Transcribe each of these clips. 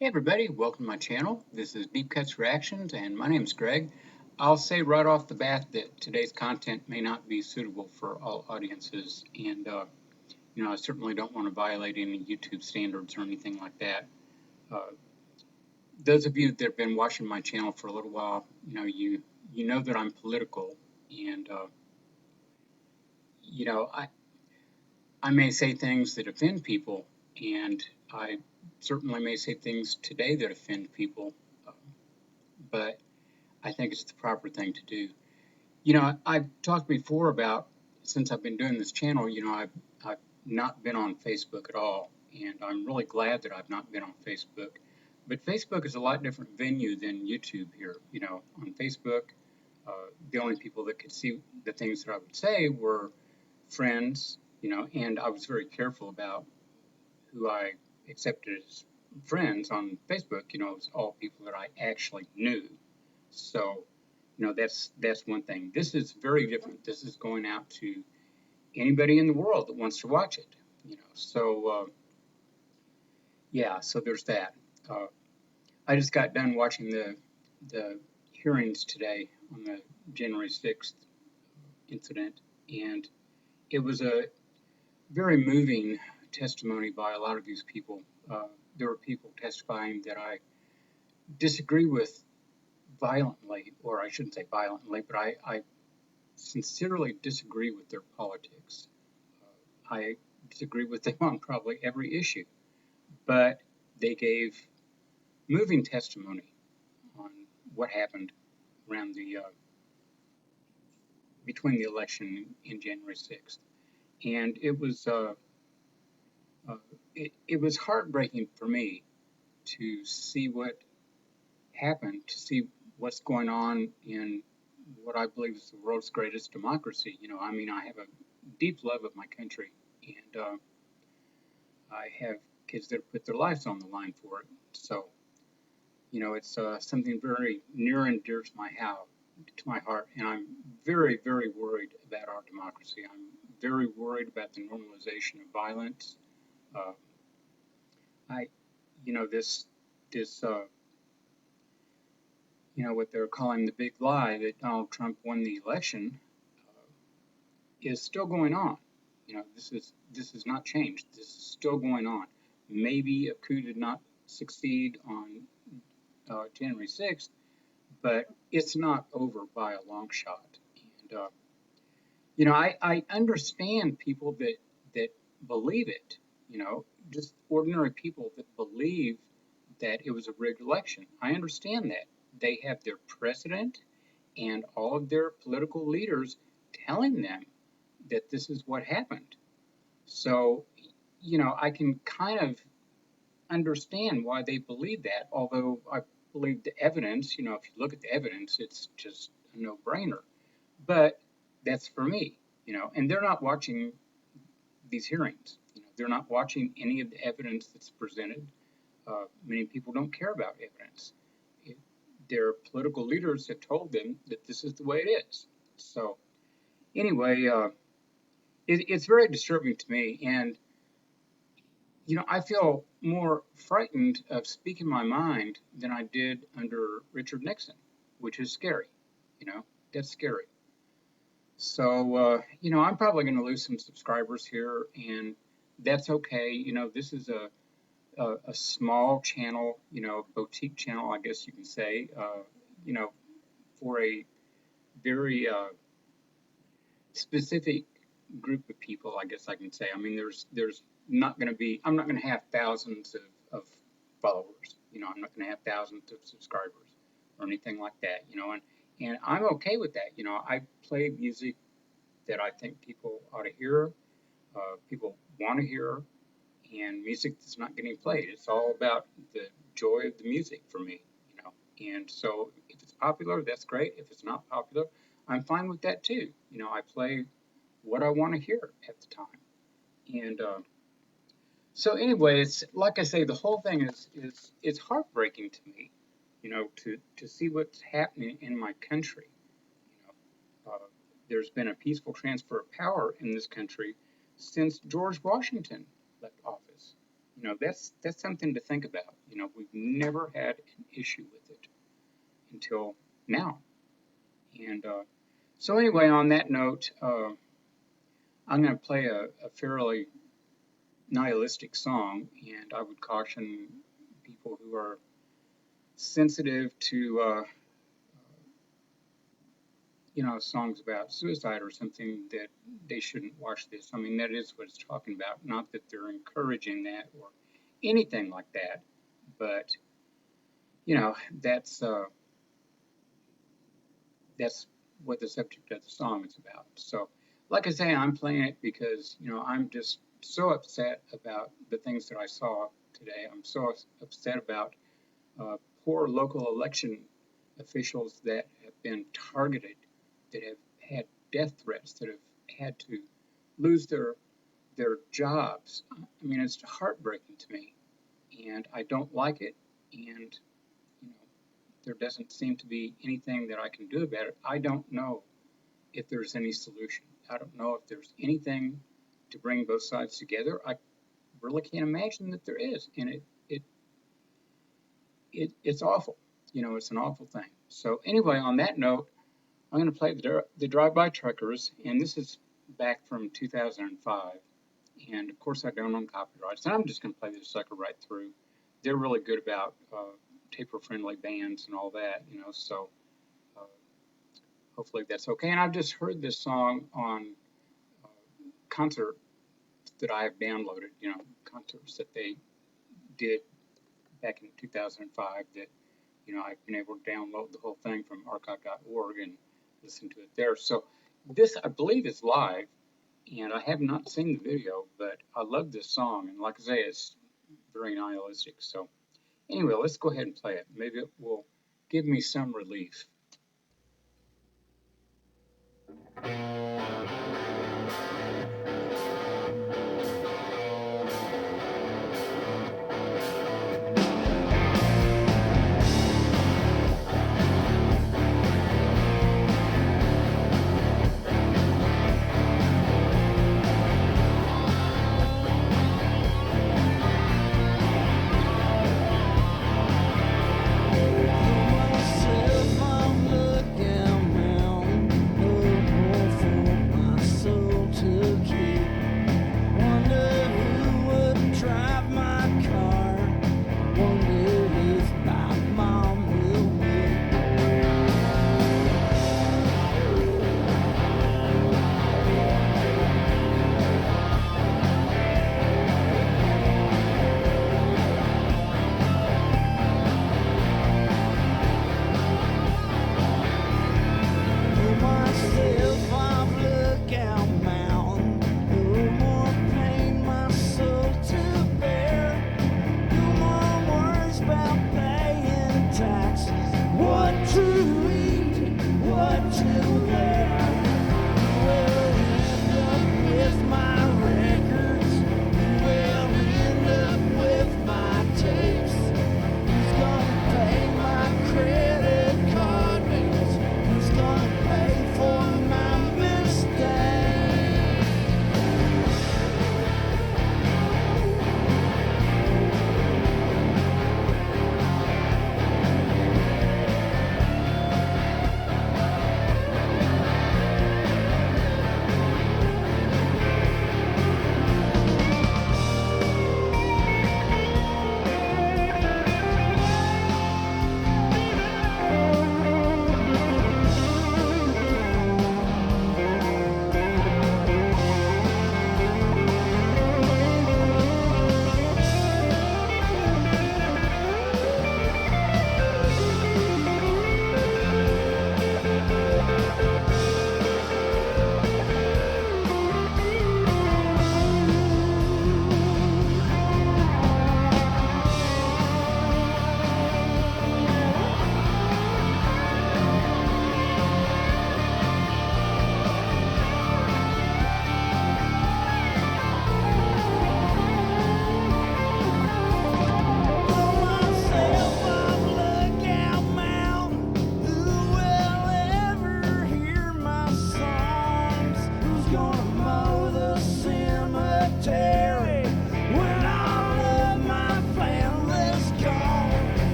Hey everybody, welcome to my channel. This is Deep Cuts Reactions and my name is Greg. I'll say right off the bat that today's content may not be suitable for all audiences and I certainly don't want to violate any YouTube standards or anything like that. Uh, those of you that have been watching my channel for a little while, you know that I'm political and you know I I may say things that offend people and I certainly may say things today that offend people, uh, but I think it's the proper thing to do. I've talked before about since I've been doing this channel, I've not been on Facebook at all, and I'm really glad that I've not been on Facebook. But Facebook is a lot different venue than YouTube here. On Facebook, the only people that could see the things that I would say were friends, and I was very careful about who I accepted as friends on Facebook. It was all people that I actually knew. So, that's one thing. This is very different. This is going out to anybody in the world that wants to watch it. Yeah. So there's that. Uh, I just got done watching the hearings today on the January 6th incident, and it was a very moving testimony by a lot of these people. There were people testifying that I disagree with violently, or I shouldn't say violently, but I sincerely disagree with their politics. I disagree with them on probably every issue, but they gave moving testimony on what happened around the between the election in January 6th, and uh, it was heartbreaking for me to see what happened, to see what's going on in what I believe is the world's greatest democracy. I have a deep love of my country, and I have kids that put their lives on the line for it. So, it's something very near and dear to my heart, and I'm very, very worried about our democracy. I'm very worried about the normalization of violence. Uh, I, this, what they're calling the big lie that Donald Trump won the election is still going on. This is not changed. This is still going on. Maybe a coup did not succeed on January 6th, but it's not over by a long shot. And I understand people that believe it. Just ordinary people that believe that it was a rigged election. I understand that they have their president and all of their political leaders telling them that this is what happened. So, I can kind of understand why they believe that, although I believe the evidence, if you look at the evidence, it's just a no brainer. But that's for me, and they're not watching these hearings. They're not watching any of the evidence that's presented. Many people don't care about evidence. It, their political leaders have told them that this is the way it is. So, anyway, it's very disturbing to me. And, I feel more frightened of speaking my mind than I did under Richard Nixon, which is scary. You know, that's scary. So, I'm probably going to lose some subscribers here, and that's okay. This is a small channel, boutique channel, I guess you can say, you know, for a very specific group of people, I guess I can say. I mean, there's not going to be, I'm not going to have thousands of followers. I'm not going to have thousands of subscribers or anything like that. And I'm okay with that. I play music that I think people ought to hear, people want to hear, and music that's not getting played. It's all about the joy of the music for me. And so if it's popular, that's great. If it's not popular, I'm fine with that too. I play what I want to hear at the time. And so anyway, it's like I say, the whole thing is it's heartbreaking to me, to see what's happening in my country. There's been a peaceful transfer of power in this country since George Washington left office. That's something to think about. We've never had an issue with it until now. And so anyway, on that note, I'm going to play a fairly nihilistic song, and I would caution people who are sensitive to songs about suicide or something that they shouldn't watch this. I mean, that is what it's talking about. Not that they're encouraging that or anything like that, but that's what the subject of the song is about. So, like I say, I'm playing it because I'm just so upset about the things that I saw today. I'm so upset about uh, poor local election officials that have been targeted, that have had death threats, that have had to lose their jobs. I mean, it's heartbreaking to me, and I don't like it. And you know, there doesn't seem to be anything that I can do about it. I don't know if there's any solution. I don't know if there's anything to bring both sides together. I really can't imagine that there is, and it's awful. It's an awful thing. So anyway, on that note, I'm going to play the Drive-By Truckers, and this is back from 2005. And of course, I don't own copyrights, and I'm just going to play this sucker right through. They're really good about taper-friendly bands and all that, so uh, hopefully that's okay. And I've just heard this song on uh, concert that I have downloaded, concerts that they did back in 2005 that, I've been able to download the whole thing from archive.org and listen to it there. So this, I believe, is live, and I have not seen the video, but I love this song, and like I say, it's very nihilistic. So anyway, let's go ahead and play it. Maybe it will give me some relief.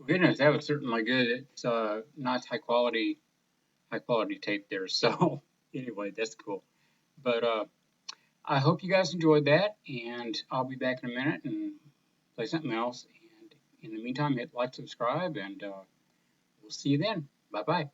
goodness, that was certainly good. It's nice high quality tape there. So anyway, that's cool. But I hope you guys enjoyed that, and I'll be back in a minute and play something else. And in the meantime, hit like, subscribe, and we'll see you then. Bye bye.